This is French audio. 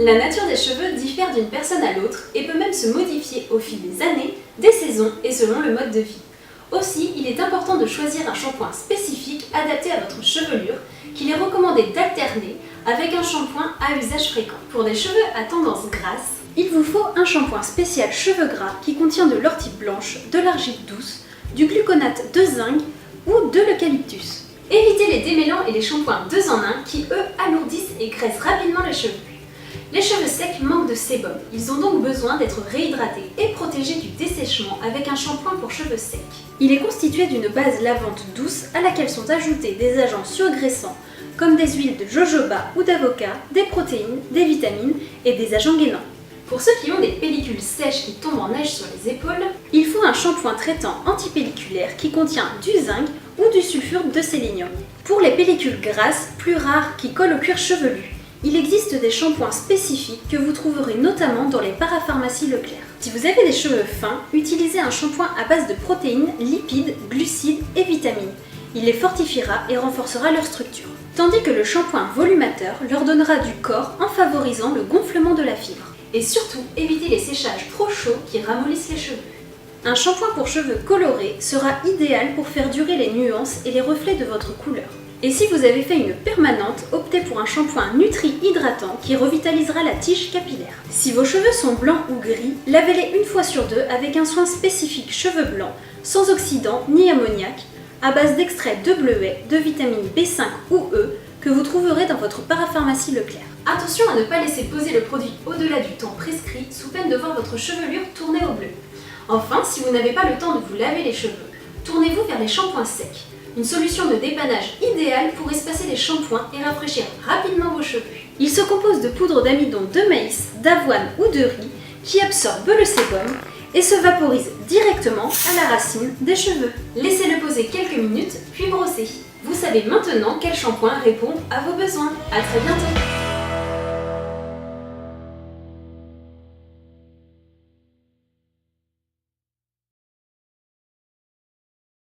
La nature des cheveux diffère d'une personne à l'autre et peut même se modifier au fil des années, des saisons et selon le mode de vie. Aussi, il est important de choisir un shampoing spécifique adapté à votre chevelure qu'il est recommandé d'alterner avec un shampoing à usage fréquent. Pour des cheveux à tendance grasse, il vous faut un shampoing spécial cheveux gras qui contient de l'ortie blanche, de l'argile douce, du gluconate de zinc ou de l'eucalyptus. Évitez les démêlants et les shampoings 2 en 1 qui, eux, alourdissent et graissent rapidement les cheveux. Les cheveux secs manquent de sébum, ils ont donc besoin d'être réhydratés et protégés du dessèchement avec un shampoing pour cheveux secs. Il est constitué d'une base lavante douce à laquelle sont ajoutés des agents surgraissants comme des huiles de jojoba ou d'avocat, des protéines, des vitamines et des agents gainants. Pour ceux qui ont des pellicules sèches qui tombent en neige sur les épaules, il faut un shampoing traitant antipelliculaire qui contient du zinc ou du sulfure de sélénium. Pour les pellicules grasses, plus rares, qui collent au cuir chevelu, il existe des shampoings spécifiques que vous trouverez notamment dans les parapharmacies Leclerc. Si vous avez des cheveux fins, utilisez un shampoing à base de protéines, lipides, glucides et vitamines. Il les fortifiera et renforcera leur structure. Tandis que le shampoing volumateur leur donnera du corps en favorisant le gonflement de la fibre. Et surtout, évitez les séchages trop chauds qui ramollissent les cheveux. Un shampoing pour cheveux colorés sera idéal pour faire durer les nuances et les reflets de votre couleur. Et si vous avez fait une permanente, optez pour un shampoing nutri-hydratant qui revitalisera la tige capillaire. Si vos cheveux sont blancs ou gris, lavez-les une fois sur deux avec un soin spécifique cheveux blancs, sans oxydant ni ammoniac, à base d'extrait de bleuet, de vitamine B5 ou E, que vous trouverez dans votre parapharmacie Leclerc. Attention à ne pas laisser poser le produit au-delà du temps prescrit sous peine de voir votre chevelure tourner au bleu. Enfin, si vous n'avez pas le temps de vous laver les cheveux, tournez-vous vers les shampoings secs. Une solution de dépannage idéale pour espacer les shampoings et rafraîchir rapidement vos cheveux. Il se compose de poudre d'amidon de maïs, d'avoine ou de riz qui absorbe le sébum et se vaporise directement à la racine des cheveux. Laissez-le poser quelques minutes puis brossez. Vous savez maintenant quel shampoing répond à vos besoins. À très bientôt!